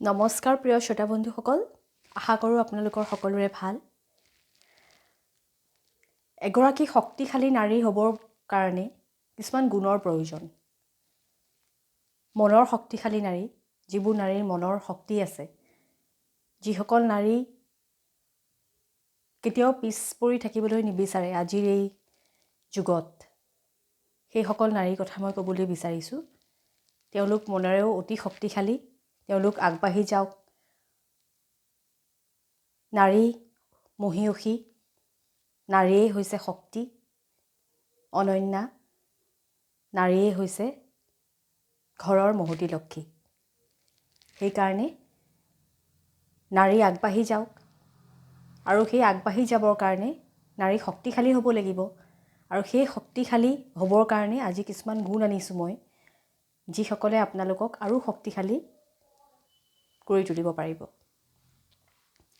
নমস্কাৰ প্ৰিয় শ্ৰোতা বন্ধুসকল, আশা কৰোঁ আপোনালোকৰ সকলোৰে ভাল। এগৰাকী শক্তিশালী নাৰী হ'বৰ কাৰণে কিছুমান গুণৰ প্ৰয়োজন। মনৰ শক্তিশালী নাৰী, যিবোৰ নাৰীৰ মনৰ শক্তি আছে, যিসকল নাৰী কেতিয়াও পিছ পৰি থাকিবলৈ নিবিচাৰে আজিৰ এই যুগত, সেইসকল নাৰীৰ কথা মই ক'বলৈ বিচাৰিছোঁ। তেওঁলোক মনেৰেও অতি শক্তিশালী, তেওঁলোক আগবাঢ়ি যাওক। নাৰী মহীয়সী, নাৰীয়েই হৈছে শক্তি, অনন্যা, নাৰীয়েই হৈছে ঘৰৰ মহতী লক্ষী। সেইকাৰণে নাৰী আগবাঢ়ি যাওক, আৰু সেই আগবাঢ়ি যাবৰ কাৰণে নাৰী শক্তিশালী হ'ব লাগিব। আৰু সেই শক্তিশালী হ'বৰ কাৰণে আজি কিছুমান গুণ আনিছোঁ মই, যিসকলে আপোনালোকক আৰু শক্তিশালী কৰি তুলিব পাৰিব।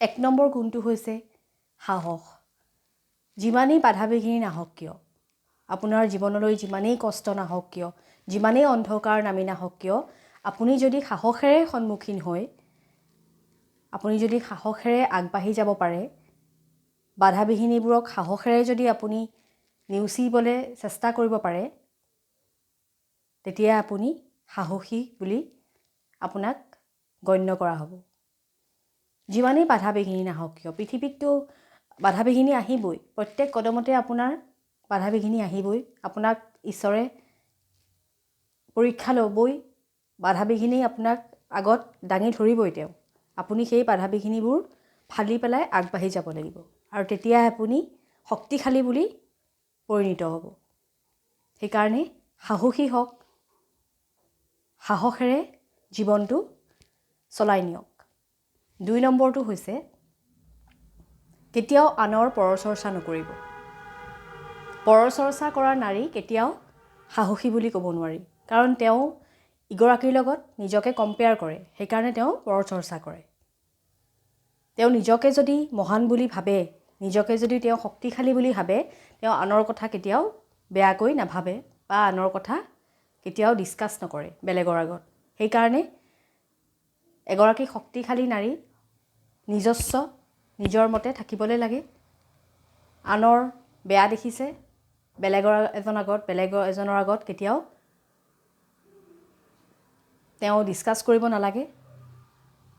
১ নম্বৰ গুণটো হৈছে সাহস। যিমানেই বাধা বিঘিনি নাহক কিয়, আপোনাৰ জীৱনলৈ যিমানেই কষ্ট নাহক কিয়, যিমানেই অন্ধকাৰ নামি নাহক কিয়, আপুনি যদি সাহসেৰে সন্মুখীন হৈ, আপুনি যদি সাহসেৰে আগবাঢ়ি যাব পাৰে, বাধা বিঘিনিবোৰক সাহসেৰে যদি আপুনি নেওচিবলৈ চেষ্টা কৰিব পাৰে, তেতিয়া আপুনি সাহসী বুলি আপোনাক গণ্য কৰা হ'ব। যিমানেই বাধা বিঘিনি নাহক কিয়, পৃথিৱীততো বাধা বিঘিনি আহিবই, প্ৰত্যেক কদমতে আপোনাৰ বাধা বিঘিনি আহিবই। আপোনাক ঈশ্বৰে পৰীক্ষা ল'বই, বাধা বিঘিনি আপোনাক আগত দাঙি ধৰিবই তেওঁ। আপুনি সেই বাধা বিঘিনিবোৰ ফালি পেলাই আগবাঢ়ি যাব লাগিব, আৰু তেতিয়া আপুনি শক্তিশালী বুলি পৰিণিত হ'ব। সেইকাৰণে সাহসী হওক, সাহসেৰে জীৱনটো চলাই নিয়ক। ২ নম্বৰটো হৈছে কেতিয়াও আনৰ পৰচৰ্চা নকৰিব। পৰচৰ্চা কৰা নাৰী কেতিয়াও সাহসী বুলি ক'ব নোৱাৰি, কাৰণ তেওঁ ইগৰাকীৰ লগত নিজকে কম্পেয়াৰ কৰে, সেইকাৰণে তেওঁ পৰচৰ্চা কৰে। তেওঁ নিজকে যদি মহান বুলি ভাবে, নিজকে যদি তেওঁ শক্তিশালী বুলি ভাবে, তেওঁ আনৰ কথা কেতিয়াও বেয়াকৈ নাভাবে বা আনৰ কথা কেতিয়াও ডিছকাছ নকৰে বেলেগৰ আগত। সেইকাৰণে এগৰাকী শক্তিশালী নাৰী নিজস্ব, নিজৰ মতে থাকিবলৈ লাগে। আনৰ বেয়া দেখিছে বেলেগৰ এজনৰ আগত কেতিয়াও তেওঁ ডিছকাছ কৰিব নালাগে।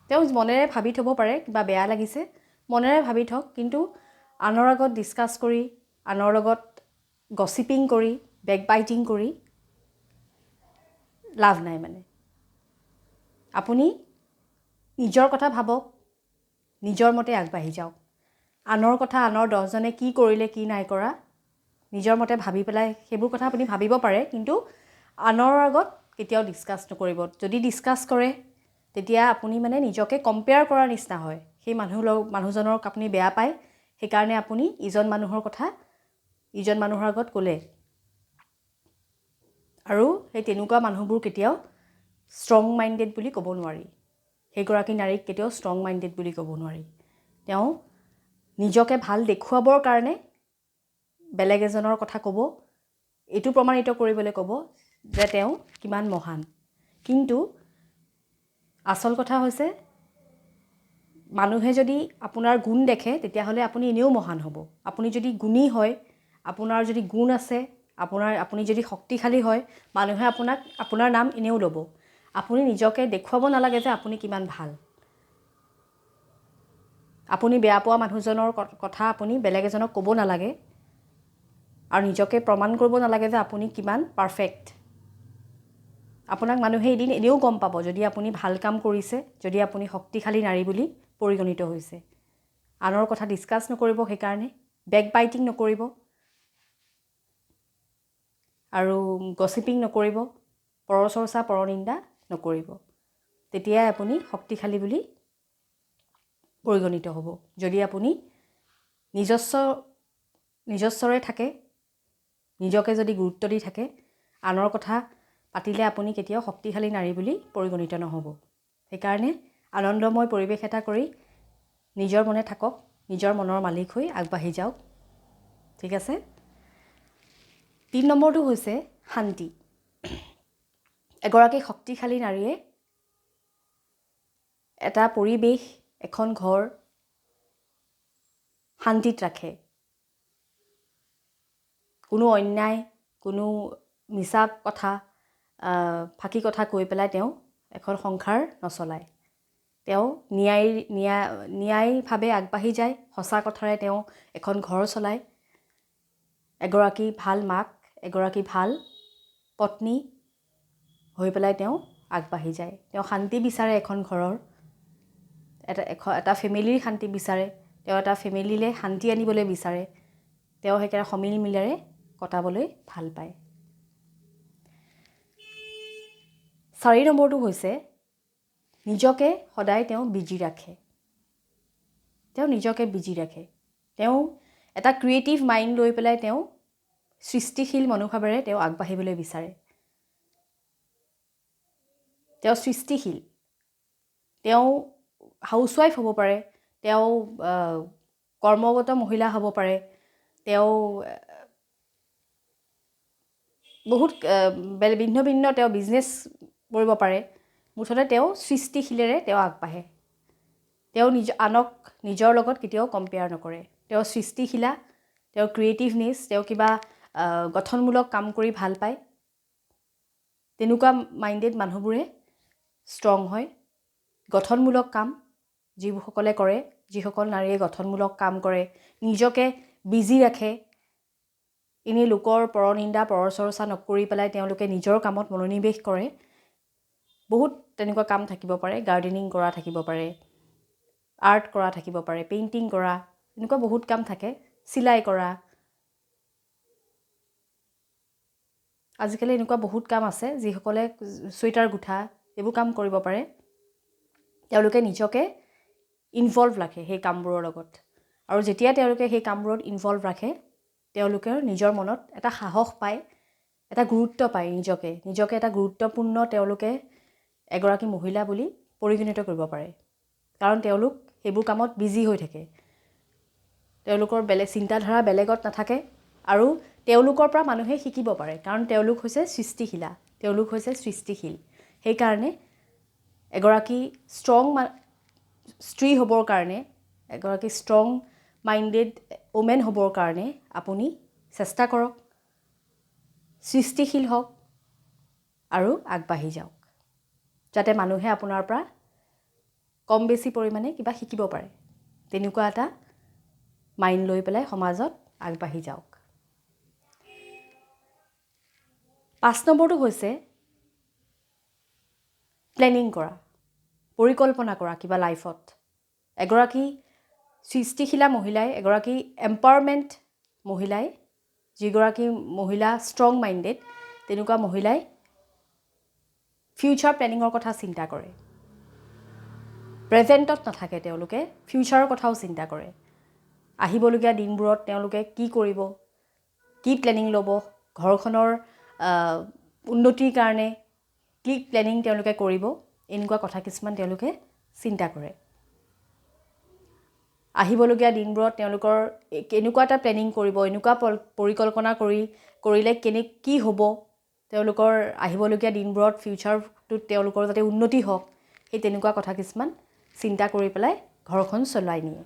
তেওঁ মনেৰে ভাবি থ'ব পাৰে কিবা বেয়া লাগিছে, মনেৰে ভাবি থওক, কিন্তু আনৰ আগত ডিছকাছ কৰি, আনৰ লগত গছিপিং কৰি, বেকবাইটিং কৰি লাভ নাই। মানে আপুনি নিজৰ কথা ভাবক, নিজৰ মতে আগবাঢ়ি যাওক। আনৰ কথা, আনৰ 10জনে কি কৰিলে কি নাই কৰা, নিজৰ মতে ভাবি পেলাই সেইবোৰ কথা আপুনি ভাবিব পাৰে, কিন্তু আনৰ আগত কেতিয়াও ডিছকাছ নকৰিব। যদি ডিছকাছ কৰে, তেতিয়া আপুনি মানে নিজকে কম্পেয়াৰ কৰাৰ নিচিনা হয়। সেই মানুহজনক আপুনি বেয়া পায়, সেইকাৰণে আপুনি ইজন মানুহৰ কথা ইজন মানুহৰ আগত ক'লে। আৰু সেই তেনেকুৱা মানুহবোৰ কেতিয়াও ষ্ট্ৰং মাইণ্ডেড বুলি ক'ব নোৱাৰি। সেইগৰাকী নাৰীক কেতিয়াও ষ্ট্ৰং মাইণ্ডেড বুলি ক'ব নোৱাৰি। তেওঁ নিজকে ভাল দেখুৱাবৰ কাৰণে বেলেগ এজনৰ কথা ক'ব, এইটো প্ৰমাণিত কৰিবলৈ ক'ব যে তেওঁ কিমান মহান। কিন্তু আচল কথা হৈছে, মানুহে যদি আপোনাৰ গুণ দেখে, তেতিয়াহ'লে আপুনি এনেও মহান হ'ব। আপুনি যদি গুণী হয়, আপোনাৰ যদি গুণ আছে, আপুনি যদি শক্তিশালী হয়, মানুহে আপোনাৰ নাম এনেও ল'ব। আপুনি নিজকে দেখুৱাব নালাগে যে আপুনি কিমান ভাল। আপুনি বেয়া পোৱা মানুহজনৰ কথা আপুনি বেলেগ এজনক ক'ব নালাগে, আৰু নিজকে প্ৰমাণ কৰিব নালাগে যে আপুনি কিমান পাৰফেক্ট। আপোনাক মানুহে এদিন এনেও গম পাব যদি আপুনি ভাল কাম কৰিছে, যদি আপুনি শক্তিশালী নাৰী বুলি পৰিগণিত হৈছে। আনৰ কথা ডিছকাছ নকৰিব, সেইকাৰণে বেকবাইটিং নকৰিব, আৰু গছিপিং নকৰিব, পৰচৰ্চা পৰনিন্দা নকৰিব। তেতিয়াই আপুনি শক্তিশালী বুলি পৰিগণিত হ'ব। যদি আপুনি নিজস্বৰে থাকে, নিজকে যদি গুৰুত্ব দি থাকে, আনৰ কথা পাতিলে আপুনি কেতিয়াও শক্তিশালী নাৰী বুলি পৰিগণিত নহ'ব। সেইকাৰণে আনন্দময় পৰিৱেশ এটা কৰি নিজৰ মনে থাকক, নিজৰ মনৰ মালিক হৈ আগবাঢ়ি যাওক। ঠিক আছে? ৩ নম্বৰটো হৈছে শান্তি। এগৰাকী শক্তিশালী নাৰীয়ে এটা পৰিৱেশ, এখন ঘৰ শান্তিত ৰাখে। কোনো অন্যায়, কোনো মিছা কথা, ফাঁকি কথা কৈ পেলাই তেওঁ এখন সংসাৰ নচলায়। তেওঁ ন্যায়ভাৱে আগবাঢ়ি যায়, সঁচা কথাৰে তেওঁ এখন ঘৰ চলায়। এগৰাকী ভাল মাক, এগৰাকী ভাল পত্নী হৈ পেলাই তেওঁ আগবাঢ়ি যায়। তেওঁ শান্তি বিচাৰে এখন ঘৰৰ, এটা ফেমিলিৰ শান্তি বিচাৰে। তেওঁ এটা ফেমিলিলৈ শান্তি আনিবলৈ বিচাৰে। তেওঁ সেইকাৰণে সমিল মিলেৰে কটাবলৈ ভাল পায়। 4 নম্বৰটো হৈছে নিজকে সদায় তেওঁ বিজি ৰাখে। তেওঁ নিজকে বিজি ৰাখে। তেওঁ এটা ক্ৰিয়েটিভ মাইণ্ড লৈ পেলাই তেওঁ সৃষ্টিশীল মনোভাৱেৰে তেওঁ আগবাঢ়িবলৈ বিচাৰে। তেওঁ সৃষ্টিশীল। তেওঁ হাউচৱাইফ হ'ব পাৰে, তেওঁ কৰ্মগত মহিলা হ'ব পাৰে, তেওঁ বহুত ভিন্ন ভিন্ন তেওঁ বিজনেছ কৰিব পাৰে। মুঠতে তেওঁ সৃষ্টিশীলেৰে তেওঁ আগবাঢ়ে। তেওঁ আনক নিজৰ লগত কেতিয়াও কম্পেয়াৰ নকৰে। তেওঁ সৃষ্টিশীলা, তেওঁ ক্ৰিয়েটিভনেছ, তেওঁ কিবা গঠনমূলক কাম কৰি ভাল পায়। তেনেকুৱা মাইণ্ডেড মানুহবোৰে ষ্ট্ৰং হয়। গঠনমূলক কাম যিসকলে কৰে, যিসকল নাৰীয়ে গঠনমূলক কাম কৰে, নিজকে বিজি ৰাখে, এনেই লোকৰ পৰনিন্দা পৰচৰ্চা নকৰি পেলাই তেওঁলোকে নিজৰ কামত মনোনিৱেশ কৰে। বহুত তেনেকুৱা কাম থাকিব পাৰে। গাৰ্ডেনিং কৰা থাকিব পাৰে, আৰ্ট কৰা থাকিব পাৰে, পেইণ্টিং কৰা, এনেকুৱা বহুত কাম থাকে। চিলাই কৰা, আজিকালি এনেকুৱা বহুত কাম আছে যিসকলে চুৱেটাৰ গোঠা, এইবোৰ কাম কৰিব পাৰে। তেওঁলোকে নিজকে ইনভলভ ৰাখে সেই কামবোৰৰ লগত। আৰু যেতিয়া তেওঁলোকে সেই কামবোৰত ইনভলভ ৰাখে, তেওঁলোকে নিজৰ মনত এটা সাহস পায়, এটা গুৰুত্ব পায়। নিজকে এটা গুৰুত্বপূৰ্ণ তেওঁলোকে এগৰাকী মহিলা বুলি পৰিগণিত কৰিব পাৰে। কাৰণ তেওঁলোক সেইবোৰ কামত বিজি হৈ থাকে। তেওঁলোকৰ চিন্তাধাৰা বেলেগত নাথাকে। আৰু তেওঁলোকৰ পৰা মানুহে শিকিব পাৰে, কাৰণ তেওঁলোক হৈছে সৃষ্টিশীলা, তেওঁলোক হৈছে সৃষ্টিশীল। সেইকাৰণে এগৰাকী ষ্ট্ৰং স্ত্ৰী হ'বৰ কাৰণে, এগৰাকী ষ্ট্ৰং মাইণ্ডেড ওমেন হ'বৰ কাৰণে আপুনি চেষ্টা কৰক, সৃষ্টিশীল হওক আৰু আগবাঢ়ি যাওক, যাতে মানুহে আপোনাৰ পৰা কম বেছি পৰিমাণে কিবা শিকিব পাৰে। তেনেকুৱা এটা মাইণ্ড লৈ পেলাই সমাজত আগবাঢ়ি যাওক। 5 নম্বৰটো হৈছে প্লেনিং কৰা, পৰিকল্পনা কৰা কিবা লাইফত। এগৰাকী সৃষ্টিশীলা মহিলাই, এগৰাকী এম্পাৱাৰমেণ্ট মহিলাই, যিগৰাকী মহিলা ষ্ট্ৰং মাইণ্ডেড, তেনেকুৱা মহিলাই ফিউচাৰ প্লেনিঙৰ কথা চিন্তা কৰে। প্ৰেজেণ্টত নাথাকে, তেওঁলোকে ফিউচাৰৰ কথাও চিন্তা কৰে। আহিবলগীয়া দিনবোৰত তেওঁলোকে কি কৰিব, কি প্লেনিং ল'ব, ঘৰখনৰ উন্নতিৰ কাৰণে কি প্লেনিং তেওঁলোকে কৰিব, এনেকুৱা কথা কিছুমান তেওঁলোকে চিন্তা কৰে। আহিবলগীয়া দিনবোৰত তেওঁলোকৰ কেনেকুৱা এটা প্লেনিং কৰিব, এনেকুৱা পৰিকল্পনা কৰিলে কি হ'ব, তেওঁলোকৰ আহিবলগীয়া দিনবোৰত ফিউচাৰটোত তেওঁলোকৰ যাতে উন্নতি হওক, সেই তেনেকুৱা কথা কিছুমান চিন্তা কৰি পেলাই ঘৰখন চলাই নিয়ে।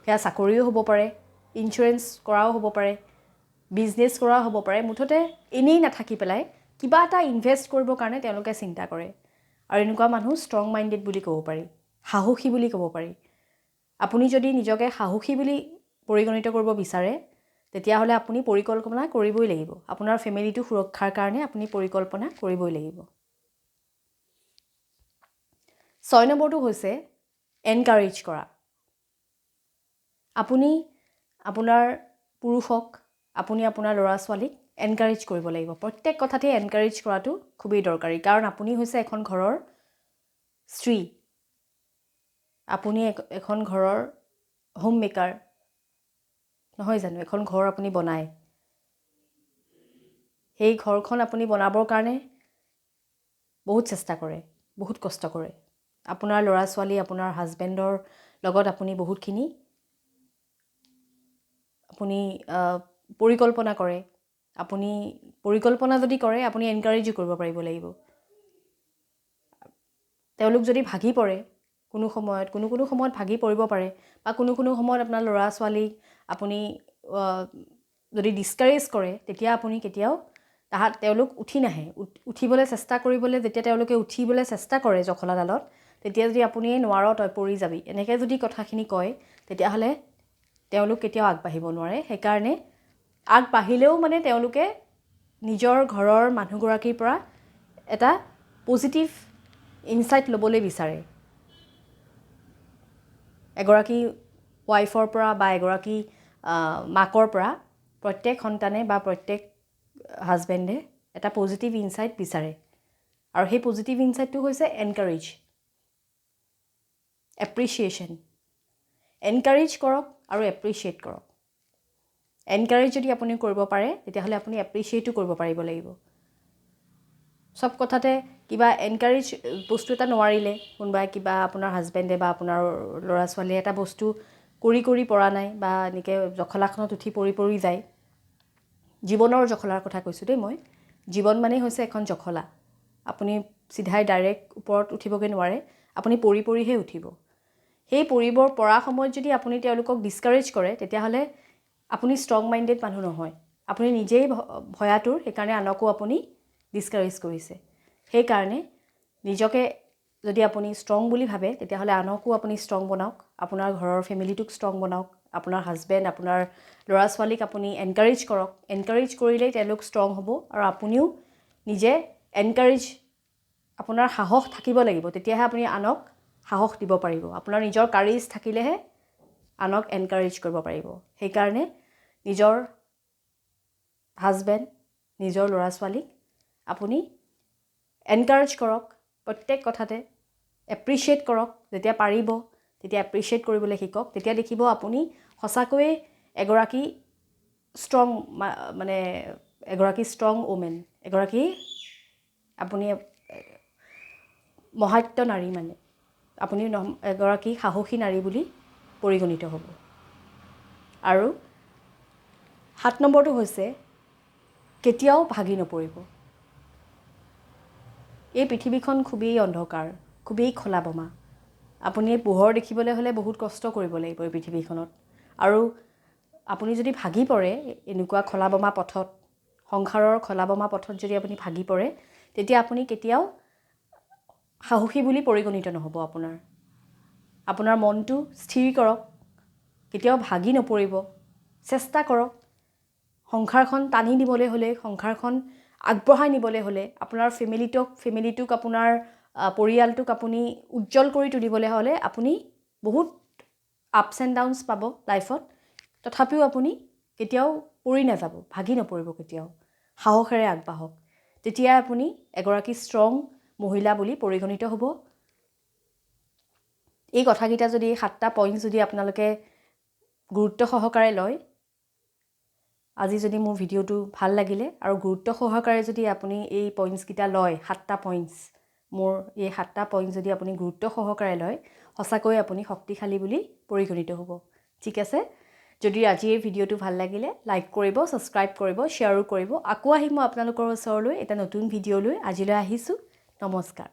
সেয়া চাকৰিও হ'ব পাৰে, ইঞ্চুৰেঞ্চ কৰাও হ'ব পাৰে, বিজনেছ কৰাও হ'ব পাৰে। মুঠতে এনেই নাথাকি পেলাই কিবা এটা ইনভেষ্ট কৰিবৰ কাৰণে তেওঁলোকে চিন্তা কৰে। আৰু এনেকুৱা মানুহ ষ্ট্ৰং মাইণ্ডেড বুলি ক'ব পাৰি, সাহসী বুলি ক'ব পাৰি। আপুনি যদি নিজকে সাহসী বুলি পৰিগণিত কৰিব বিচাৰে, তেতিয়াহ'লে আপুনি পৰিকল্পনা কৰিবই লাগিব। আপোনাৰ ফেমিলিটো সুৰক্ষাৰ কাৰণে আপুনি পৰিকল্পনা কৰিবই লাগিব। 6 নম্বৰটো হৈছে এনকাৰেজ কৰা। আপুনি আপোনাৰ পুৰুষক, আপুনি আপোনাৰ ল'ৰা ছোৱালীক এনকাৰেজ কৰিব লাগিব। প্ৰত্যেক কথাতে এনকাৰেজ কৰাটো খুবেই দৰকাৰী, কাৰণ আপুনি হৈছে এখন ঘৰৰ স্ত্ৰী, আপুনি এখন ঘৰৰ হোম মেকাৰ নহয় জানো? এখন ঘৰ আপুনি বনায়, সেই ঘৰখন আপুনি বনাবৰ কাৰণে বহুত চেষ্টা কৰে, বহুত কষ্ট কৰে। আপোনাৰ ল'ৰা ছোৱালী, আপোনাৰ হাজবেণ্ডৰ লগত আপুনি বহুতখিনি পৰিকল্পনা কৰে। আপুনি পৰিকল্পনা যদি কৰে, আপুনি এনকাৰেজো কৰিব পাৰিব লাগিব। তেওঁলোক যদি ভাগি পৰে কোনো সময়ত ভাগি পৰিব পাৰে বা কোনো সময়ত আপোনাৰ ল'ৰা ছোৱালীক আপুনি যদি ডিছকাৰেজ কৰে তেতিয়া আপুনি কেতিয়াও তেওঁলোক উঠি নাহে উঠিবলৈ চেষ্টা কৰিবলৈ যেতিয়া তেওঁলোকে উঠিবলৈ চেষ্টা কৰে জখলাডালত তেতিয়া যদি আপুনি নোৱাৰ তই পৰি যাবি এনেকৈ যদি কথাখিনি কয় তেতিয়াহ'লে তেওঁলোক কেতিয়াও আগবাঢ়িব নোৱাৰে সেইকাৰণে আগবাঢ়িলেও মানে তেওঁলোকে নিজৰ ঘৰৰ মানুহগৰাকীৰ পৰা এটা পজিটিভ ইনচাইট ল'বলৈ বিচাৰে এগৰাকী ৱাইফৰ পৰা বা এগৰাকী মাকৰ পৰা প্ৰত্যেক সন্তানে বা প্ৰত্যেক হাজবেণ্ডে এটা পজিটিভ ইনচাইট বিচাৰে আৰু সেই পজিটিভ ইনচাইটটো হৈছে এনকাৰেজ এপ্ৰিচিয়েশ্যন এনকাৰেজ কৰক আৰু এপ্ৰিচিয়েট কৰক এনকাৰেজ যদি আপুনি কৰিব পাৰে তেতিয়াহ'লে আপুনি এপ্ৰিচিয়েটো কৰিব পাৰিব লাগিব সব কথাতে কিবা এনকাৰেজ বস্তু এটা নোৱাৰিলে কোনোবাই কিবা আপোনাৰ হাজবেণ্ডে বা আপোনাৰ ল'ৰা ছোৱালীয়ে এটা বস্তু কৰি পৰা নাই বা এনেকৈ জখলাখনত উঠি পৰি যায় জীৱনৰ জখলাৰ কথা কৈছোঁ দেই মই জীৱন মানেই হৈছে এখন জখলা আপুনি চিধাই ডাইৰেক্ট ওপৰত উঠিবগৈ নোৱাৰে আপুনি পৰিহে উঠিব সেই পৰিবৰ পৰা সময়ত যদি আপুনি তেওঁলোকক ডিছকাৰেজ কৰে তেতিয়াহ'লে আপুনি ষ্ট্ৰং মাইণ্ডেড মানুহ নহয় আপুনি নিজেই ভয়াতুৰ সেইকাৰণে আনকো আপুনি ডিছকাৰেজ কৰিছে সেইকাৰণে নিজকে যদি আপুনি ষ্ট্ৰং বুলি ভাবে তেতিয়াহ'লে আনকো আপুনি ষ্ট্ৰং বনাওক আপোনাৰ ঘৰৰ ফেমিলিটোক ষ্ট্ৰং বনাওক আপোনাৰ হাজবেণ্ড আপোনাৰ ল'ৰা ছোৱালীক আপুনি এনকাৰেজ কৰক এনকাৰেজ কৰিলেই তেওঁলোক ষ্ট্ৰং হ'ব আৰু আপুনিও নিজে এনকাৰেজ আপোনাৰ সাহস থাকিব লাগিব তেতিয়াহে আপুনি আনক সাহস দিব পাৰিব আপোনাৰ নিজৰ কাৰেজ থাকিলেহে আনক এনকাৰেজ কৰিব পাৰিব সেইকাৰণে নিজৰ হাজবেণ্ড নিজৰ ল'ৰা ছোৱালীক আপুনি এনকাৰেজ কৰক প্ৰত্যেক কথাতে এপ্ৰিচিয়েট কৰক যেতিয়া পাৰিব তেতিয়া এপ্ৰিচিয়েট কৰিবলৈ শিকক তেতিয়া দেখিব আপুনি সঁচাকৈয়ে এগৰাকী ষ্ট্ৰং মানে এগৰাকী ষ্ট্ৰং ওমেন এগৰাকী আপুনি মহাত্য নাৰী মানে আপুনি এগৰাকী সাহসী নাৰী বুলি পৰিগণিত হ'ব আৰু 7 নম্বৰটো হৈছে কেতিয়াও ভাগি নপৰিব এই পৃথিৱীখন খুবেই অন্ধকাৰ খুবেই খোলা বোমা আপুনি পোহৰ দেখিবলৈ হ'লে বহুত কষ্ট কৰিব লাগিব এই পৃথিৱীখনত আৰু আপুনি যদি ভাগি পৰে এনেকুৱা খোলা বোমা পথত সংসাৰৰ খোলা বোমা পথত যদি আপুনি ভাগি পৰে তেতিয়া আপুনি কেতিয়াও সাহসী বুলি পৰিগণিত নহ'ব আপোনাৰ মনটো স্থিৰ কৰক কেতিয়াও ভাগি নপৰিব চেষ্টা কৰক সংসাৰখন টানি নিবলৈ হ'লে সংসাৰখন আগবঢ়াই নিবলৈ হ'লে আপোনাৰ ফেমিলিটোক আপোনাৰ পৰিয়ালটোক আপুনি উজ্জ্বল কৰি তুলিবলৈ হ'লে আপুনি বহুত আপছ এণ্ড ডাউনছ পাব লাইফত তথাপিও আপুনি কেতিয়াও পৰি নাযাব ভাগি নপৰিব কেতিয়াও সাহসেৰে আগবাঢ়ক তেতিয়া আপুনি এগৰাকী ষ্ট্ৰং মহিলা বুলি পৰিগণিত হ'ব এই কথাকেইটা যদি 7টা পইণ্ট যদি আপোনালোকে গুৰুত্ব সহকাৰে লয় আজি যদি মোৰ ভিডিঅ'টো ভাল লাগিলে আৰু গুৰুত্ব সহকাৰে যদি আপুনি এই পইণ্টছকেইটা লয় 7টা পইণ্টছ মোৰ এই 7টা পইণ্ট যদি আপুনি গুৰুত্ব সহকাৰে লয় সঁচাকৈ আপুনি শক্তিশালী বুলি পৰিগণিত হ'ব ঠিক আছে যদি আজি এই ভিডিঅ'টো ভাল লাগিলে লাইক কৰিব সাবস্ক্ৰাইব কৰিব শ্বেয়াৰো কৰিব আকৌ আহিম মই আপোনালোকৰ ওচৰলৈ এটা নতুন ভিডিঅ' লৈ আজিলৈ আহিছোঁ নমস্কাৰ